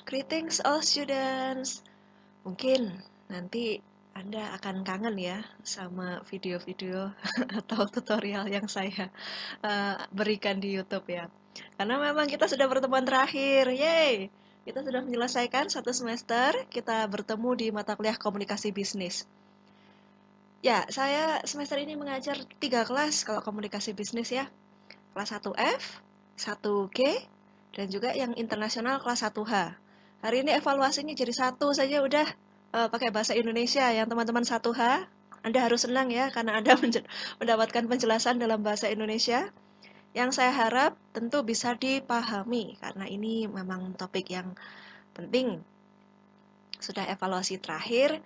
Greetings all students. Mungkin nanti Anda akan kangen ya sama video-video atau tutorial yang saya berikan di YouTube ya. Karena memang kita sudah pertemuan terakhir. Yeay! Kita sudah menyelesaikan satu semester, kita bertemu di mata kuliah komunikasi bisnis. Ya, saya semester ini mengajar 3 kelas kalau komunikasi bisnis ya. Kelas 1F, 1G, dan juga yang internasional kelas 1H. Hari ini evaluasinya jadi satu saja udah pakai bahasa Indonesia. Yang teman-teman 1H, Anda harus senang ya karena Anda mendapatkan penjelasan dalam bahasa Indonesia. Yang saya harap tentu bisa dipahami karena ini memang topik yang penting. Sudah evaluasi terakhir,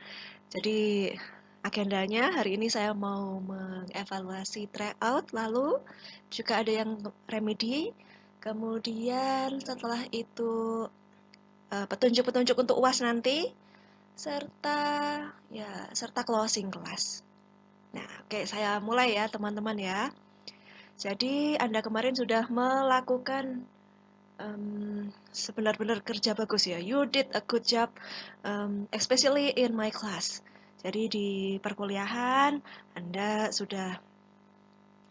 jadi agendanya hari ini saya mau mengevaluasi tryout, lalu juga ada yang remedi. Kemudian setelah itu petunjuk-petunjuk untuk UAS nanti serta serta closing kelas. Nah, oke, saya mulai ya teman-teman ya. Jadi Anda kemarin sudah melakukan sebenar-benar kerja bagus ya. You did a good job, especially in my class. Jadi di perkuliahan Anda sudah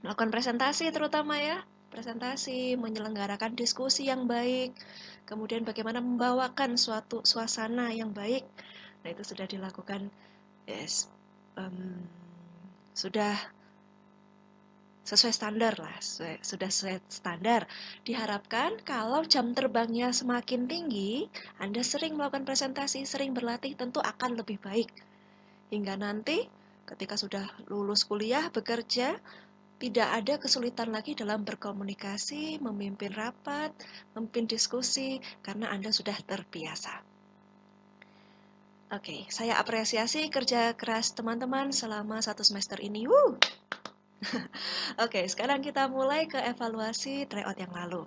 melakukan presentasi terutama ya. Presentasi, menyelenggarakan diskusi yang baik, kemudian bagaimana membawakan suatu suasana yang baik. Nah, itu sudah dilakukan, yes, sudah sesuai standar lah, sudah sesuai standar. Diharapkan kalau jam terbangnya semakin tinggi, Anda sering melakukan presentasi, sering berlatih, tentu akan lebih baik. Hingga nanti ketika sudah lulus kuliah, bekerja, tidak ada kesulitan lagi dalam berkomunikasi, memimpin rapat, memimpin diskusi, karena Anda sudah terbiasa. Oke, saya apresiasi kerja keras teman-teman selama 1 semester ini. Oke, sekarang kita mulai ke evaluasi tryout yang lalu.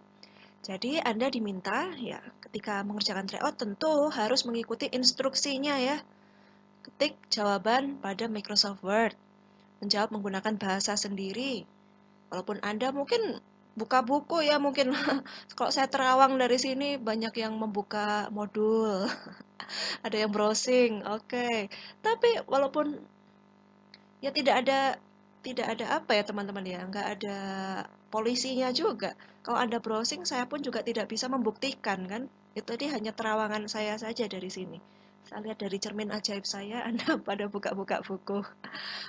Jadi Anda diminta ya ketika mengerjakan tryout tentu harus mengikuti instruksinya ya. Ketik jawaban pada Microsoft Word. Menjawab menggunakan bahasa sendiri. Walaupun Anda mungkin buka buku ya, mungkin kalau saya terawang dari sini banyak yang membuka modul. Ada yang browsing, oke. Tapi walaupun ya tidak ada apa ya teman-teman ya, nggak ada polisinya juga. Kalau Anda browsing, saya pun juga tidak bisa membuktikan kan. Itu tadi hanya terawangan saya saja dari sini. Saya lihat dari cermin ajaib saya, Anda pada buka-buka buku,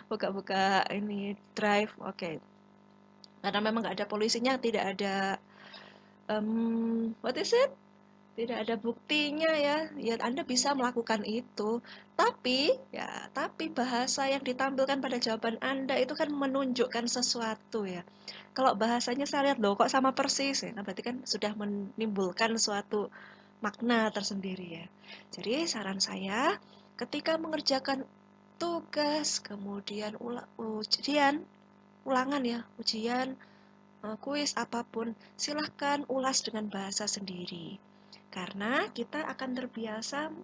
buka-buka ini drive, oke. Karena memang nggak ada polisinya, tidak ada what is it? Tidak ada buktinya ya. Ya Anda bisa melakukan itu. Tapi bahasa yang ditampilkan pada jawaban Anda itu kan menunjukkan sesuatu ya. Kalau bahasanya saya lihat loh kok sama persis ya. Nah, berarti kan sudah menimbulkan suatu makna tersendiri ya. Jadi saran saya ketika mengerjakan tugas, kemudian ulangan ya, ujian, kuis apapun, silahkan ulas dengan bahasa sendiri. Karena kita akan terbiasa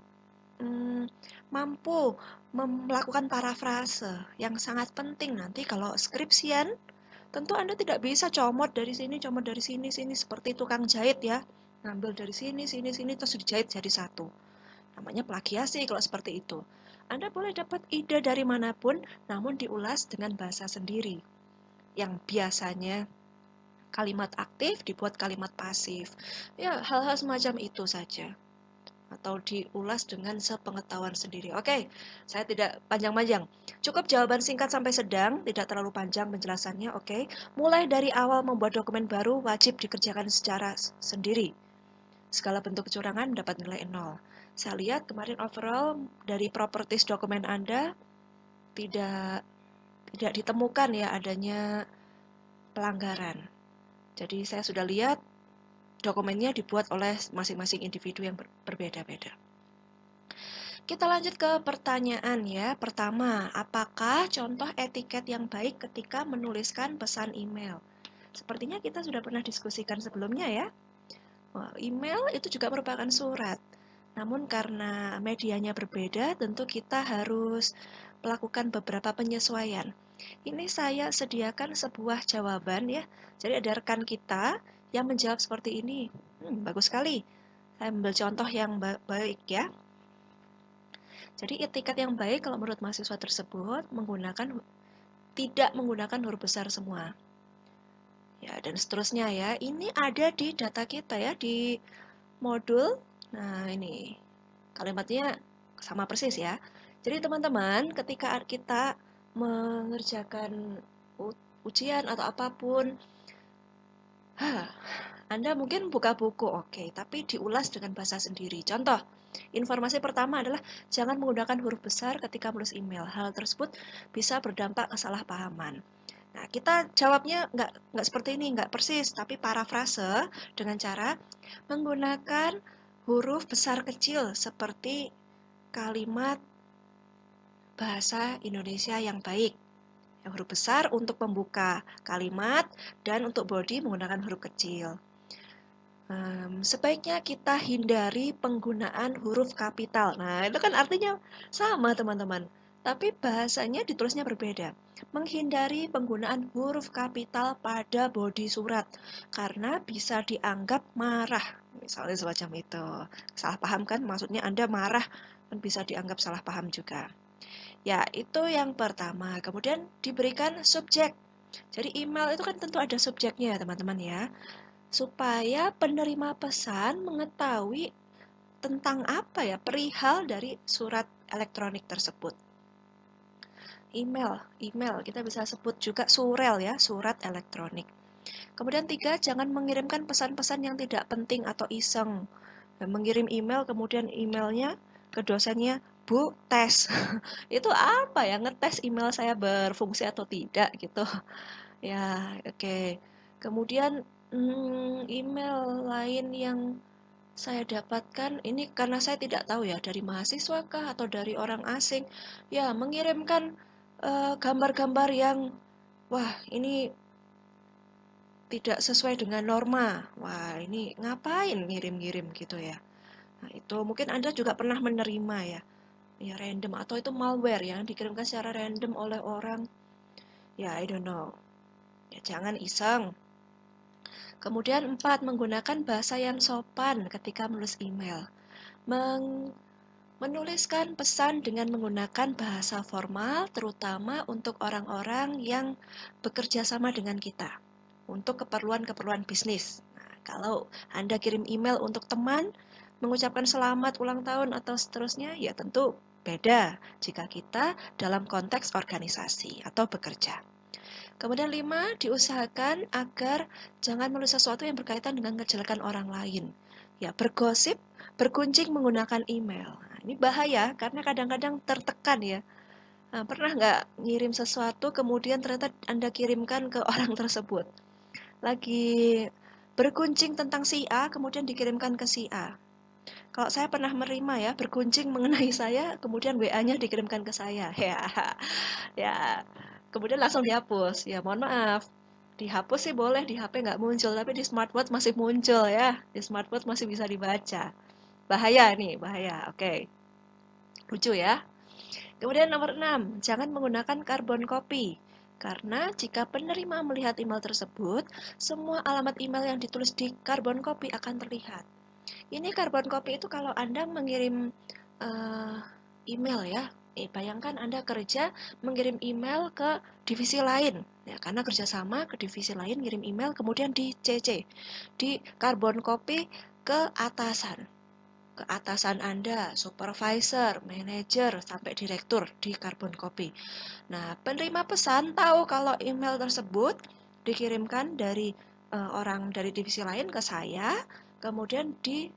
mampu melakukan parafrase yang sangat penting nanti kalau skripsian. Tentu Anda tidak bisa comot dari sini, sini seperti tukang jahit ya. Ngambil dari sini, sini, terus dijahit jadi satu. Namanya plagiasi kalau seperti itu. Anda boleh dapat ide dari manapun, namun diulas dengan bahasa sendiri. Yang biasanya kalimat aktif dibuat kalimat pasif. Ya, hal-hal semacam itu saja. Atau diulas dengan sepengetahuan sendiri. Oke, saya tidak panjang-panjang. Cukup jawaban singkat sampai sedang, tidak terlalu panjang penjelasannya. Oke, mulai dari awal membuat dokumen baru wajib dikerjakan secara sendiri. Segala bentuk kecurangan mendapat nilai 0. Saya lihat kemarin overall dari properties dokumen Anda tidak ditemukan ya adanya pelanggaran. Jadi saya sudah lihat dokumennya dibuat oleh masing-masing individu yang berbeda-beda. Kita lanjut ke pertanyaan ya. Pertama, apakah contoh etiket yang baik ketika menuliskan pesan email? Sepertinya kita sudah pernah diskusikan sebelumnya ya. Email itu juga merupakan surat. Namun karena medianya berbeda, tentu kita harus melakukan beberapa penyesuaian. Ini saya sediakan sebuah jawaban ya. Jadi ada rekan kita yang menjawab seperti ini. Bagus sekali. Saya ambil contoh yang baik ya. Jadi etiket yang baik kalau menurut mahasiswa tersebut tidak menggunakan huruf besar semua. Ya, dan seterusnya ya. Ini ada di data kita ya, di modul. Nah, ini kalimatnya sama persis ya. Jadi teman-teman, ketika kita mengerjakan ujian atau apapun, Anda mungkin buka buku, oke, tapi diulas dengan bahasa sendiri. Contoh, informasi pertama adalah jangan menggunakan huruf besar ketika menulis email. Hal tersebut bisa berdampak kesalahpahaman. Nah, kita jawabnya nggak seperti ini, nggak persis, tapi parafrase dengan cara menggunakan huruf besar kecil seperti kalimat bahasa Indonesia yang baik. Huruf besar untuk membuka kalimat dan untuk body menggunakan huruf kecil. Sebaiknya kita hindari penggunaan huruf kapital. Nah, itu kan artinya sama, teman-teman. Tapi bahasanya ditulisnya berbeda. Menghindari penggunaan huruf kapital pada bodi surat karena bisa dianggap marah. Misalnya semacam itu. Salah paham kan? Maksudnya Anda marah dan bisa dianggap salah paham juga. Ya, itu yang pertama. Kemudian diberikan subjek. Jadi email itu kan tentu ada subjeknya, teman-teman ya. Supaya penerima pesan mengetahui tentang apa ya, perihal dari surat elektronik tersebut. Email, kita bisa sebut juga surel ya, surat elektronik. Kemudian 3, jangan mengirimkan pesan-pesan yang tidak penting atau iseng. Mengirim email, kemudian emailnya ke dosennya, Bu, tes. Itu apa ya, ngetes email saya berfungsi atau tidak gitu. Ya, oke. Kemudian email lain yang saya dapatkan ini karena saya tidak tahu ya dari mahasiswa kah atau dari orang asing. Ya, mengirimkan gambar-gambar yang wah, ini tidak sesuai dengan norma. Wah, ini ngapain ngirim-ngirim gitu ya. Nah, itu mungkin Anda juga pernah menerima ya. Ya, random atau itu malware yang dikirimkan secara random oleh orang. Ya, I don't know. Ya, jangan iseng. Kemudian 4, menggunakan bahasa yang sopan ketika menulis email. Menuliskan pesan dengan menggunakan bahasa formal, terutama untuk orang-orang yang bekerja sama dengan kita, untuk keperluan-keperluan bisnis. Nah, kalau Anda kirim email untuk teman, mengucapkan selamat ulang tahun atau seterusnya, ya tentu beda jika kita dalam konteks organisasi atau bekerja. Kemudian 5, diusahakan agar jangan menulis sesuatu yang berkaitan dengan kejelekan orang lain. Ya, bergosip, bergunjing menggunakan email. Nah, ini bahaya karena kadang-kadang tertekan ya. Nah, pernah nggak ngirim sesuatu kemudian ternyata Anda kirimkan ke orang tersebut? Lagi bergunjing tentang si A kemudian dikirimkan ke si A. Kalau saya pernah menerima ya, bergunjing mengenai saya, kemudian WA-nya dikirimkan ke saya. Ya, ya. Kemudian langsung dihapus. Ya, mohon maaf. Dihapus sih boleh, di HP nggak muncul, tapi di smartwatch masih muncul ya. Di smartwatch masih bisa dibaca. Bahaya nih, bahaya. Oke. Lucu ya. Kemudian nomor 6, jangan menggunakan karbon copy. Karena jika penerima melihat email tersebut, semua alamat email yang ditulis di karbon copy akan terlihat. Ini karbon copy itu kalau Anda mengirim email ya, bayangkan Anda kerja mengirim email ke divisi lain, ya karena kerjasama ke divisi lain ngirim email kemudian di CC, di karbon copy ke atasan Anda, supervisor, manajer, sampai direktur di karbon copy. Nah, penerima pesan tahu kalau email tersebut dikirimkan dari orang dari divisi lain ke saya, kemudian di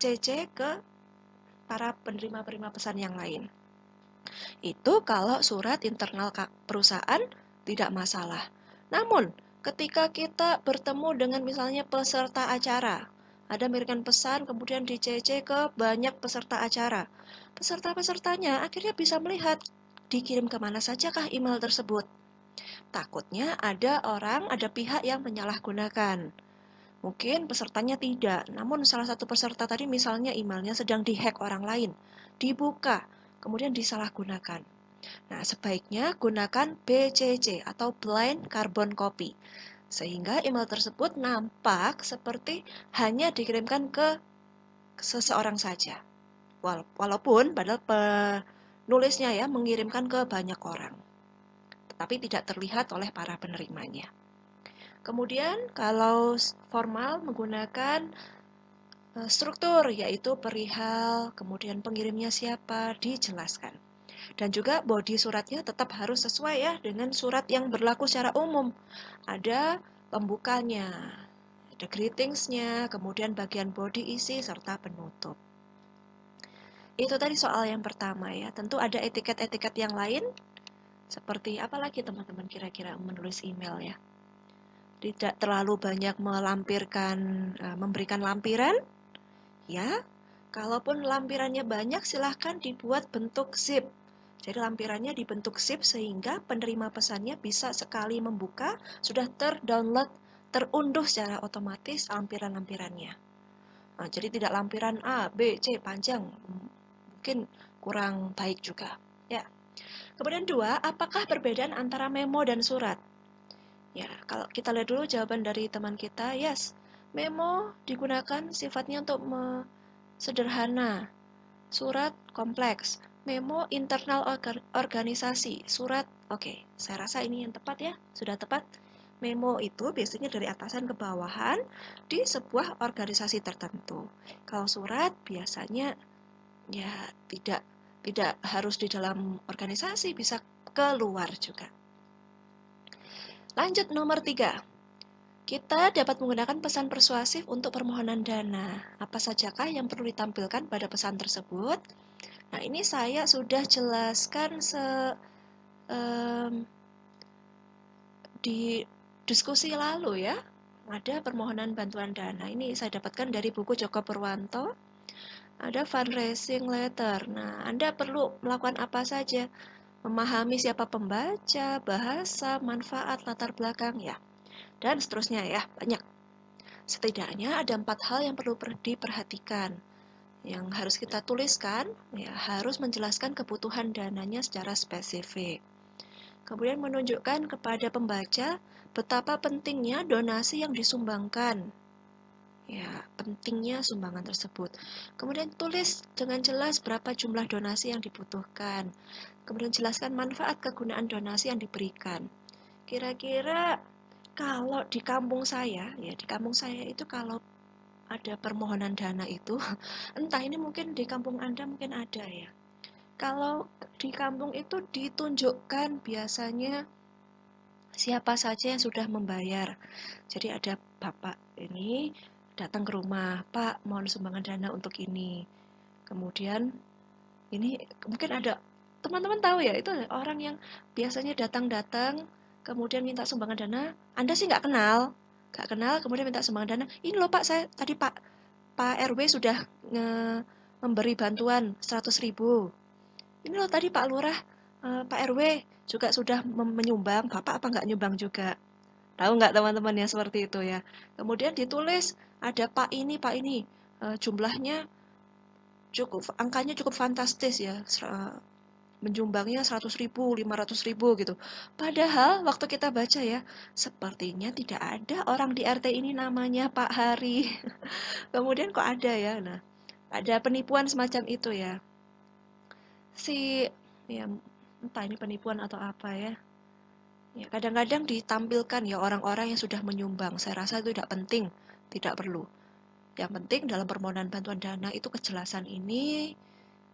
CC ke para penerima-penerima pesan yang lain. Itu kalau surat internal perusahaan tidak masalah. Namun, ketika kita bertemu dengan misalnya peserta acara, ada mengirimkan pesan kemudian di CC ke banyak peserta acara. Peserta-pesertanya akhirnya bisa melihat dikirim kemana sajakah email tersebut. Takutnya ada pihak yang menyalahgunakan. Mungkin pesertanya tidak, namun salah satu peserta tadi misalnya emailnya sedang dihack orang lain, dibuka, kemudian disalahgunakan. Nah, sebaiknya gunakan BCC atau Blind Carbon Copy, sehingga email tersebut nampak seperti hanya dikirimkan ke seseorang saja. Walaupun padahal penulisnya ya mengirimkan ke banyak orang, tetapi tidak terlihat oleh para penerimanya. Kemudian kalau formal menggunakan struktur, yaitu perihal, kemudian pengirimnya siapa, dijelaskan. Dan juga body suratnya tetap harus sesuai ya dengan surat yang berlaku secara umum. Ada pembukanya, ada greetingsnya, kemudian bagian body isi, serta penutup. Itu tadi soal yang pertama ya. Tentu ada etiket-etiket yang lain, seperti apa lagi teman-teman kira-kira menulis email ya. Tidak terlalu banyak memberikan lampiran, ya. Kalaupun lampirannya banyak, silahkan dibuat bentuk zip. Jadi lampirannya dibentuk zip sehingga penerima pesannya bisa sekali membuka, sudah terdownload, terunduh secara otomatis lampiran-lampirannya. Nah, jadi tidak lampiran A, B, C panjang, mungkin kurang baik juga. Ya. Kemudian 2, apakah perbedaan antara memo dan surat? Ya, kalau kita lihat dulu jawaban dari teman kita, yes. Memo digunakan sifatnya untuk sederhana, surat kompleks, memo internal organisasi, surat, oke, saya rasa ini yang tepat ya, sudah tepat. Memo itu biasanya dari atasan ke bawahan di sebuah organisasi tertentu. Kalau surat biasanya ya tidak harus di dalam organisasi, bisa keluar juga. Lanjut nomor 3. Kita dapat menggunakan pesan persuasif untuk permohonan dana. Apa sajakah yang perlu ditampilkan pada pesan tersebut? Nah, ini saya sudah jelaskan di diskusi lalu ya. Ada permohonan bantuan dana. Ini saya dapatkan dari buku Joko Purwanto. Ada fundraising letter. Nah, Anda perlu melakukan apa saja? Memahami siapa pembaca, bahasa, manfaat, latar belakang ya. Dan seterusnya ya, banyak. Setidaknya ada 4 hal yang perlu diperhatikan. Yang harus kita tuliskan, ya harus menjelaskan kebutuhan dananya secara spesifik. Kemudian menunjukkan kepada pembaca betapa pentingnya donasi yang disumbangkan. Ya, pentingnya sumbangan tersebut. Kemudian tulis dengan jelas berapa jumlah donasi yang dibutuhkan. Kemudian jelaskan manfaat kegunaan donasi yang diberikan. Kira-kira kalau di kampung saya, ya di kampung saya itu kalau ada permohonan dana itu, entah ini mungkin di kampung Anda mungkin ada ya. Kalau di kampung itu ditunjukkan biasanya siapa saja yang sudah membayar. Jadi ada bapak ini datang ke rumah, Pak, mohon sumbangan dana untuk ini. Kemudian ini mungkin ada teman-teman tahu ya, itu orang yang biasanya datang-datang kemudian minta sumbangan dana. Anda sih nggak kenal, kemudian minta sumbangan dana. Ini loh Pak, saya tadi Pak RW sudah memberi bantuan 100.000. Ini loh tadi Pak Lurah, Pak RW juga sudah menyumbang, Bapak apa nggak nyumbang juga? Tahu nggak teman-teman yang seperti itu ya? Kemudian ditulis ada Pak ini, jumlahnya angkanya cukup fantastis ya, menyumbangnya 100.000, 500.000 gitu. Padahal waktu kita baca ya, sepertinya tidak ada orang di RT ini namanya Pak Hari. Kemudian kok ada ya? Nah, ada penipuan semacam itu ya. Ya entah ini penipuan atau apa ya. Ya, kadang-kadang ditampilkan ya orang-orang yang sudah menyumbang. Saya rasa itu tidak penting, tidak perlu. Yang penting dalam permohonan bantuan dana itu kejelasan ini.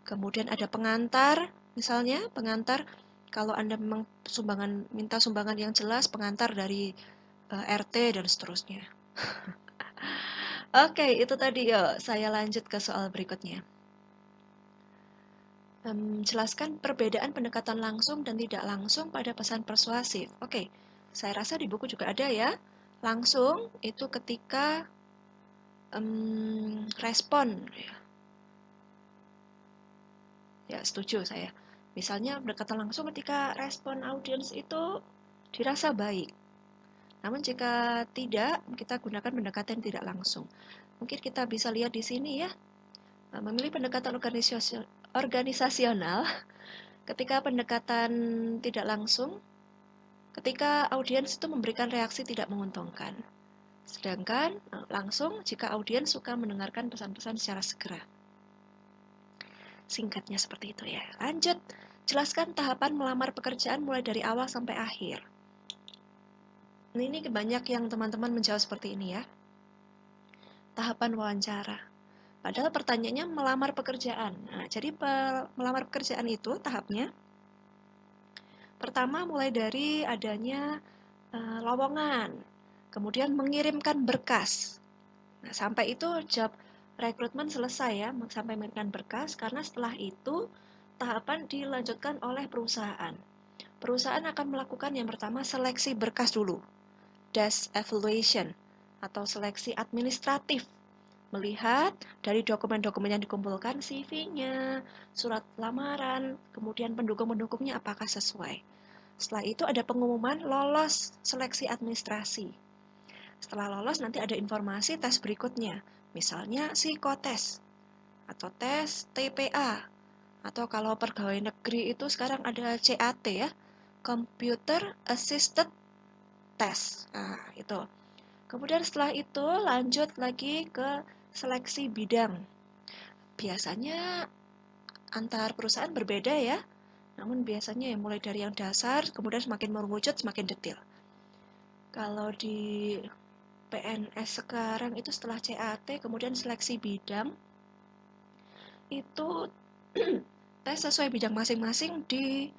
Kemudian ada pengantar, misalnya pengantar kalau Anda memang minta sumbangan yang jelas, pengantar dari RT dan seterusnya. Oke, itu tadi yuk. Saya lanjut ke soal berikutnya. Jelaskan perbedaan pendekatan langsung dan tidak langsung pada pesan persuasif. Oke, saya rasa di buku juga ada ya. Langsung itu ketika respon. Ya, setuju saya. Misalnya pendekatan langsung ketika respon audiens itu dirasa baik. Namun jika tidak, kita gunakan pendekatan tidak langsung. Mungkin kita bisa lihat di sini ya. Memilih pendekatan organisasional ketika pendekatan tidak langsung, ketika audiens itu memberikan reaksi tidak menguntungkan. Sedangkan langsung jika audiens suka mendengarkan pesan-pesan secara segera. Singkatnya seperti itu ya. Lanjut, jelaskan tahapan melamar pekerjaan mulai dari awal sampai akhir. Ini banyak yang teman-teman menjawab seperti ini ya. Tahapan wawancara. Padahal pertanyaannya melamar pekerjaan. Nah, jadi melamar pekerjaan itu tahapnya pertama mulai dari adanya lowongan, kemudian mengirimkan berkas. Nah, sampai itu job rekrutmen selesai ya, sampai mengirimkan berkas, karena setelah itu tahapan dilanjutkan oleh perusahaan. Perusahaan akan melakukan yang pertama seleksi berkas dulu, desk evaluation atau seleksi administratif. Melihat dari dokumen-dokumen yang dikumpulkan, CV-nya, surat lamaran, kemudian pendukung-pendukungnya apakah sesuai. Setelah itu ada pengumuman lolos seleksi administrasi. Setelah lolos nanti ada informasi tes berikutnya, misalnya psikotes atau tes TPA, atau kalau pegawai negeri itu sekarang ada CAT ya, Computer Assisted Test. Nah, itu. Kemudian setelah itu lanjut lagi ke seleksi bidang. Biasanya antar perusahaan berbeda ya, namun biasanya ya mulai dari yang dasar, kemudian semakin mengerucut, semakin detail. Kalau di PNS sekarang itu setelah CAT, kemudian seleksi bidang, itu tes sesuai bidang masing-masing di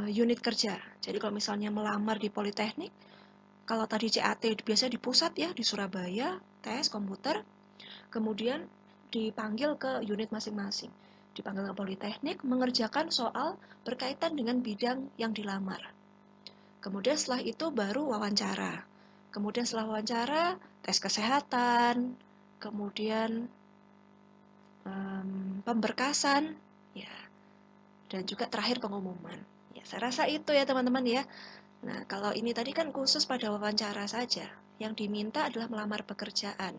unit kerja. Jadi kalau misalnya melamar di Politeknik, kalau tadi CAT biasanya di pusat ya, di Surabaya, tes komputer, kemudian dipanggil ke unit masing-masing. Dipanggil ke Politeknik, mengerjakan soal berkaitan dengan bidang yang dilamar. Kemudian setelah itu baru wawancara. Kemudian setelah wawancara, tes kesehatan, kemudian pemberkasan, ya, dan juga terakhir pengumuman. Ya, saya rasa itu ya teman-teman ya. Nah, kalau ini tadi kan khusus pada wawancara saja. Yang diminta adalah melamar pekerjaan.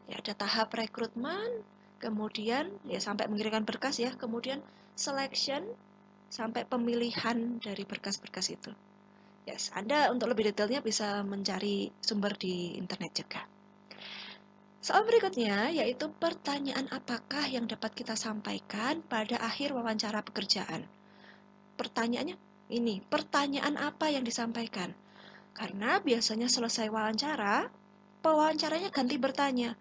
Ya, ada tahap rekrutmen, kemudian ya sampai mengirimkan berkas ya, kemudian selection sampai pemilihan dari berkas-berkas itu. Yes, Anda untuk lebih detailnya bisa mencari sumber di internet juga. Soal berikutnya yaitu pertanyaan apakah yang dapat kita sampaikan pada akhir wawancara pekerjaan. Pertanyaannya ini, pertanyaan apa yang disampaikan? Karena biasanya selesai wawancara, pewawancaranya ganti bertanya.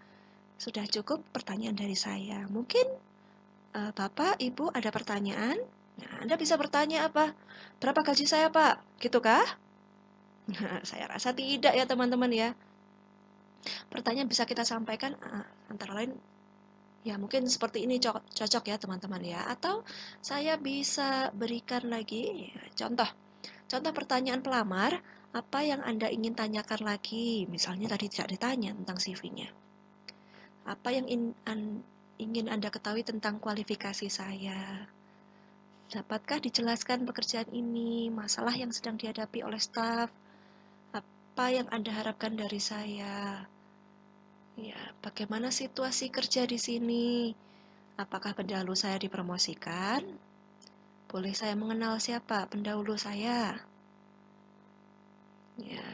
Sudah cukup pertanyaan dari saya. Mungkin Bapak, Ibu ada pertanyaan? Nah, Anda bisa bertanya apa? Berapa gaji saya, Pak? Gitu kah? Nah, saya rasa tidak ya teman-teman ya. Pertanyaan bisa kita sampaikan antara lain ya mungkin seperti ini cocok ya teman-teman ya. Atau saya bisa berikan lagi ya, contoh pertanyaan pelamar, apa yang Anda ingin tanyakan lagi? Misalnya tadi tidak ditanya tentang CV-nya. Apa yang ingin Anda ketahui tentang kualifikasi saya? Dapatkah dijelaskan pekerjaan ini, masalah yang sedang dihadapi oleh staf? Apa yang Anda harapkan dari saya? Ya, bagaimana situasi kerja di sini? Apakah pendahulu saya dipromosikan? Boleh saya mengenal siapa pendahulu saya? Ya,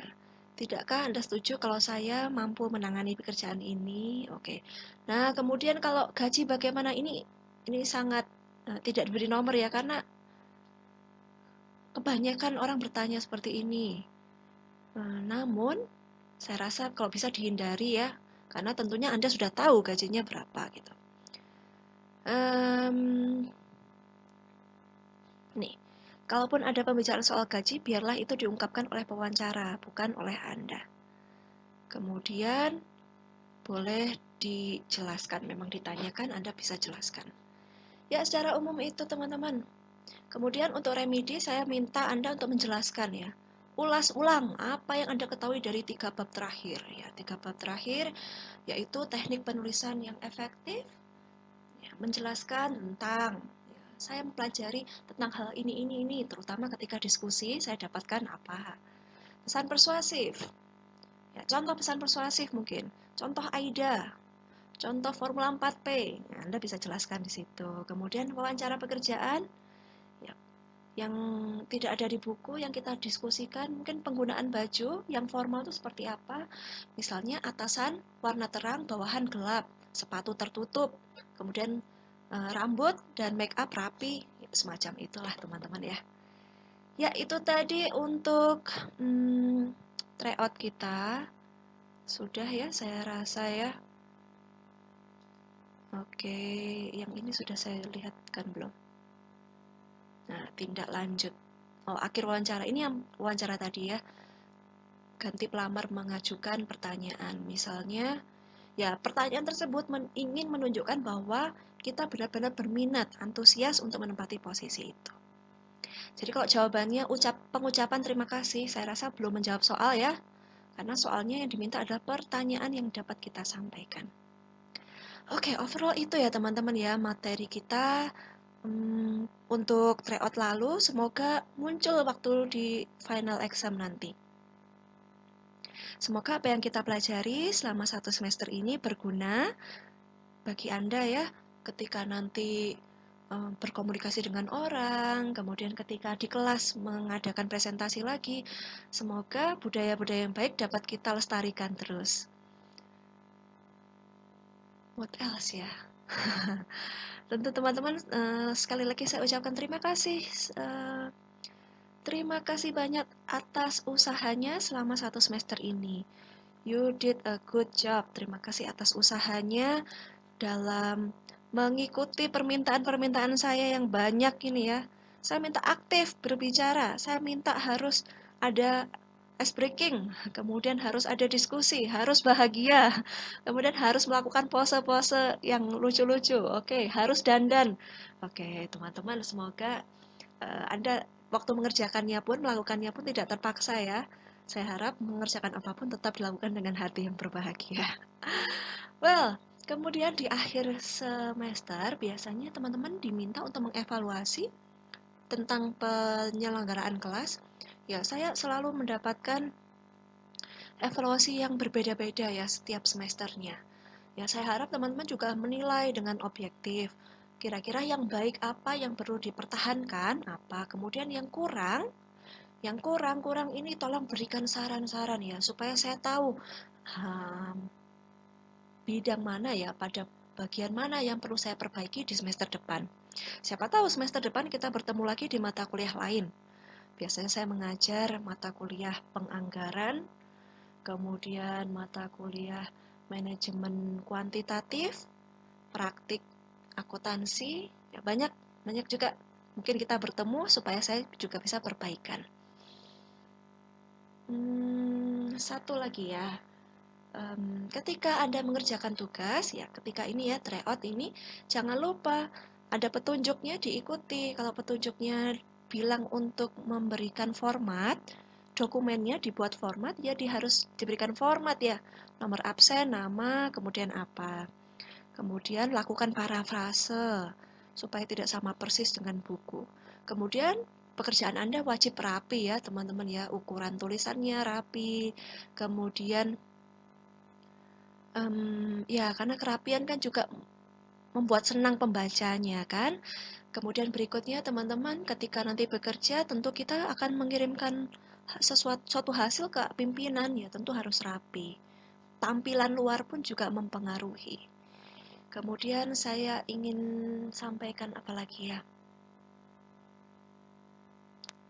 tidakkah Anda setuju kalau saya mampu menangani pekerjaan ini? Oke. Nah, kemudian kalau gaji bagaimana? Ini sangat tidak diberi nomor ya, karena kebanyakan orang bertanya seperti ini. Namun, saya rasa kalau bisa dihindari ya, karena tentunya Anda sudah tahu gajinya berapa gitu. Nih, kalaupun ada pembicaraan soal gaji, biarlah itu diungkapkan oleh pewawancara, bukan oleh Anda. Kemudian, boleh dijelaskan, memang ditanyakan, Anda bisa jelaskan. Ya, secara umum itu teman-teman. Kemudian untuk remedi, saya minta Anda untuk menjelaskan ya. Ulas ulang apa yang Anda ketahui dari 3 bab terakhir. Ya, 3 bab terakhir yaitu teknik penulisan yang efektif, ya, menjelaskan tentang saya mempelajari tentang hal ini, terutama ketika diskusi saya dapatkan apa. Pesan persuasif. Ya, contoh pesan persuasif mungkin. Contoh AIDA. Contoh formula 4P. Nah, Anda bisa jelaskan di situ. Kemudian wawancara pekerjaan. Ya, yang tidak ada di buku yang kita diskusikan, mungkin penggunaan baju yang formal itu seperti apa. Misalnya atasan warna terang, bawahan gelap, sepatu tertutup, kemudian rambut dan make up rapi, semacam itulah teman-teman ya. Ya itu tadi untuk tryout kita. Sudah ya saya rasa ya. Oke, yang ini sudah saya lihatkan belum? Nah, tindak lanjut. Oh, akhir wawancara. Ini yang wawancara tadi ya. Ganti pelamar mengajukan pertanyaan. Misalnya, ya pertanyaan tersebut ingin menunjukkan bahwa kita benar-benar berminat, antusias untuk menempati posisi itu. Jadi kalau jawabannya pengucapan terima kasih, saya rasa belum menjawab soal ya. Karena soalnya yang diminta adalah pertanyaan yang dapat kita sampaikan. Oke, overall itu ya teman-teman ya materi kita untuk tryout lalu. Semoga muncul waktu di final exam nanti. Semoga apa yang kita pelajari selama 1 semester ini berguna bagi Anda ya, ketika nanti berkomunikasi dengan orang, kemudian ketika di kelas mengadakan presentasi lagi, semoga budaya-budaya yang baik dapat kita lestarikan terus. What else ya? Tentu teman-teman, sekali lagi saya ucapkan terima kasih. Terima kasih banyak atas usahanya selama 1 semester ini. You did a good job. Terima kasih atas usahanya dalam mengikuti permintaan-permintaan saya yang banyak ini ya. Saya minta aktif berbicara, saya minta harus ada ice breaking, kemudian harus ada diskusi, harus bahagia, kemudian harus melakukan pose-pose yang lucu-lucu. Oke, harus dandan. Oke, teman-teman, semoga Anda waktu mengerjakannya pun, melakukannya pun tidak terpaksa ya. Saya harap mengerjakan apapun tetap dilakukan dengan hati yang berbahagia. Well, kemudian di akhir semester biasanya teman-teman diminta untuk mengevaluasi tentang penyelenggaraan kelas. Ya, saya selalu mendapatkan evaluasi yang berbeda-beda ya setiap semesternya. Ya, saya harap teman-teman juga menilai dengan objektif. Kira-kira yang baik apa yang perlu dipertahankan, apa kemudian yang kurang ini tolong berikan saran-saran ya supaya saya tahu bidang mana ya, pada bagian mana yang perlu saya perbaiki di semester depan. Siapa tahu semester depan kita bertemu lagi di mata kuliah lain. Biasanya saya mengajar mata kuliah penganggaran, kemudian mata kuliah manajemen kuantitatif, praktik akuntansi, ya banyak juga mungkin kita bertemu supaya saya juga bisa perbaikan. Satu lagi ya, ketika Anda mengerjakan tugas, ya ketika ini ya tryout ini, jangan lupa ada petunjuknya diikuti. Kalau petunjuknya bilang untuk memberikan format, dokumennya dibuat format, ya harus diberikan format ya. Nomor absen, nama, kemudian apa. Kemudian lakukan parafrase supaya tidak sama persis dengan buku. Kemudian pekerjaan Anda wajib rapi ya teman-teman ya, ukuran tulisannya rapi. Kemudian ya karena kerapian kan juga membuat senang pembacanya kan. Kemudian berikutnya teman-teman ketika nanti bekerja tentu kita akan mengirimkan suatu hasil ke pimpinan ya, tentu harus rapi. Tampilan luar pun juga mempengaruhi. Kemudian saya ingin sampaikan apa lagi ya?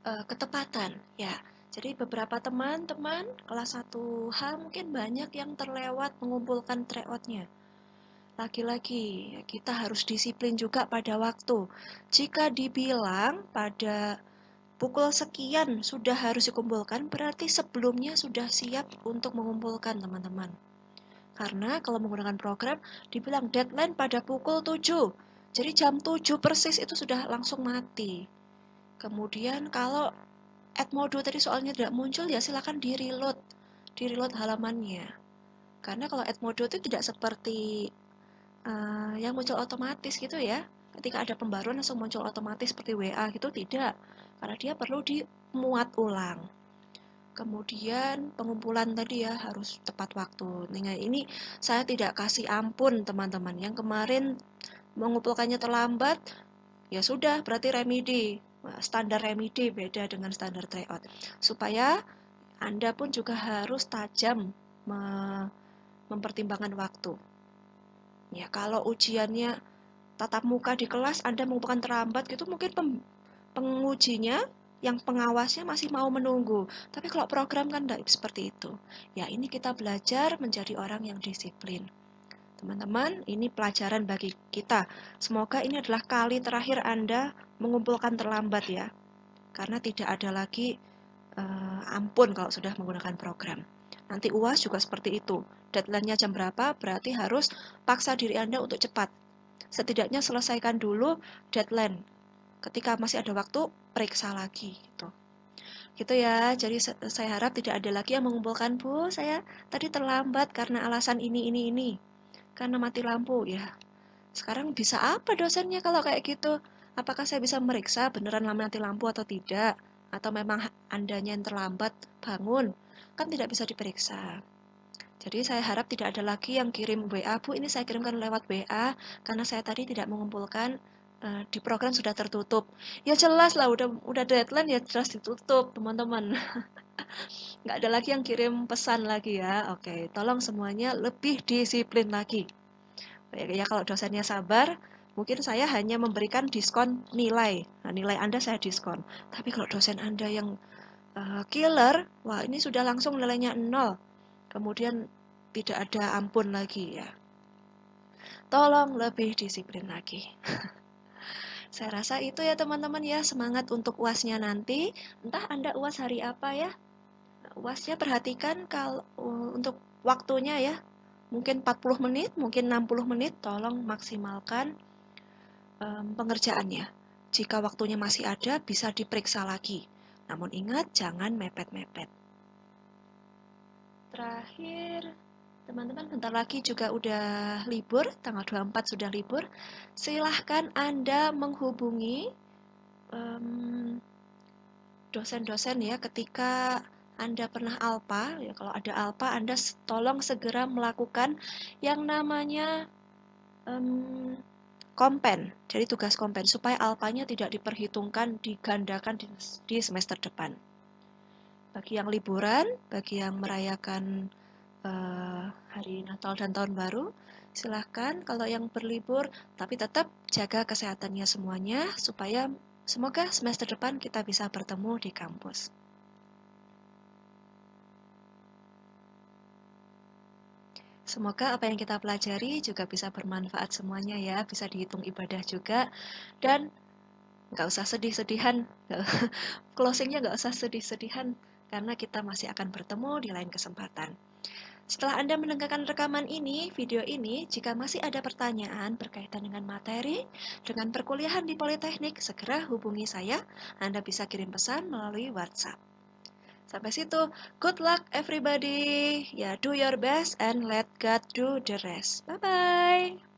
Ketepatan ya. Jadi beberapa teman-teman kelas 1H mungkin banyak yang terlewat mengumpulkan tryoutnya. Lagi-lagi kita harus disiplin juga pada waktu. Jika dibilang pada pukul sekian sudah harus dikumpulkan, berarti sebelumnya sudah siap untuk mengumpulkan teman-teman. Karena kalau menggunakan program dibilang deadline pada pukul 7. Jadi jam 7 persis itu sudah langsung mati. Kemudian kalau Edmodo tadi soalnya tidak muncul, ya silakan di-reload halamannya. Karena kalau Edmodo itu tidak seperti yang muncul otomatis gitu ya. Ketika ada pembaruan langsung muncul otomatis seperti WA gitu, tidak. Karena dia perlu dimuat ulang. Kemudian pengumpulan tadi ya harus tepat waktu. Nah, ini saya tidak kasih ampun teman-teman. Yang kemarin mengumpulkannya terlambat, ya sudah berarti remedi. standar remedi beda dengan standar tryout. Supaya Anda pun juga harus tajam mempertimbangkan waktu. Ya, kalau ujiannya tatap muka di kelas Anda mengumpulkan terlambat gitu, mungkin pengujinya yang pengawasnya masih mau menunggu. Tapi kalau program kan tidak seperti itu. Ya, ini kita belajar menjadi orang yang disiplin. Teman-teman, ini pelajaran bagi kita. Semoga ini adalah kali terakhir Anda mengumpulkan terlambat ya. Karena tidak ada lagi ampun kalau sudah menggunakan program. Nanti UAS juga seperti itu. Deadline-nya jam berapa, berarti harus paksa diri Anda untuk cepat. Setidaknya selesaikan dulu deadline. Ketika masih ada waktu, periksa lagi gitu. Gitu ya. Jadi saya harap tidak ada lagi yang mengumpulkan, "Bu, saya tadi terlambat karena alasan ini. Karena mati lampu." Ya, sekarang bisa apa dosennya kalau kayak gitu? Apakah saya bisa meriksa beneran mati lampu atau tidak? Atau memang Andanya yang terlambat bangun? Kan tidak bisa diperiksa. Jadi saya harap tidak ada lagi yang kirim WA, "Bu, ini saya kirimkan lewat WA karena saya tadi tidak mengumpulkan, di program sudah tertutup." Ya jelas lah, udah deadline ya jelas ditutup, teman-teman. Nggak ada lagi yang kirim pesan lagi ya. Oke, tolong semuanya lebih disiplin lagi. Ya kalau dosennya sabar, mungkin saya hanya memberikan diskon nilai. Nah, nilai Anda saya diskon. Tapi kalau dosen Anda yang killer, wah ini sudah langsung nilainya 0. Kemudian tidak ada ampun lagi ya. Tolong lebih disiplin lagi. Saya rasa itu ya teman-teman ya, semangat untuk UASnya nanti. Entah Anda UAS hari apa ya. UASnya perhatikan kalau untuk waktunya ya. Mungkin 40 menit, mungkin 60 menit, tolong maksimalkan pengerjaannya. Jika waktunya masih ada, bisa diperiksa lagi. Namun ingat, jangan mepet-mepet. Terakhir, teman-teman bentar lagi juga udah libur, tanggal 24 sudah libur. Silahkan Anda menghubungi dosen-dosen ya ketika Anda pernah alpa. Ya, kalau ada alpa, Anda tolong segera melakukan yang namanya kompen. Jadi tugas kompen supaya alpanya tidak diperhitungkan, digandakan di semester depan. Bagi yang liburan, bagi yang merayakan hari Natal dan Tahun Baru, silahkan kalau yang berlibur, tapi tetap jaga kesehatannya semuanya, supaya semoga semester depan kita bisa bertemu di kampus. Semoga apa yang kita pelajari juga bisa bermanfaat semuanya ya, bisa dihitung ibadah juga, dan nggak usah sedih-sedihan, closingnya nggak usah sedih-sedihan, karena kita masih akan bertemu di lain kesempatan. Setelah Anda mendengarkan rekaman ini, video ini, jika masih ada pertanyaan berkaitan dengan materi, dengan perkuliahan di Politeknik, segera hubungi saya. Anda bisa kirim pesan melalui WhatsApp. Sampai situ, good luck everybody. Ya, do your best and let God do the rest. Bye-bye.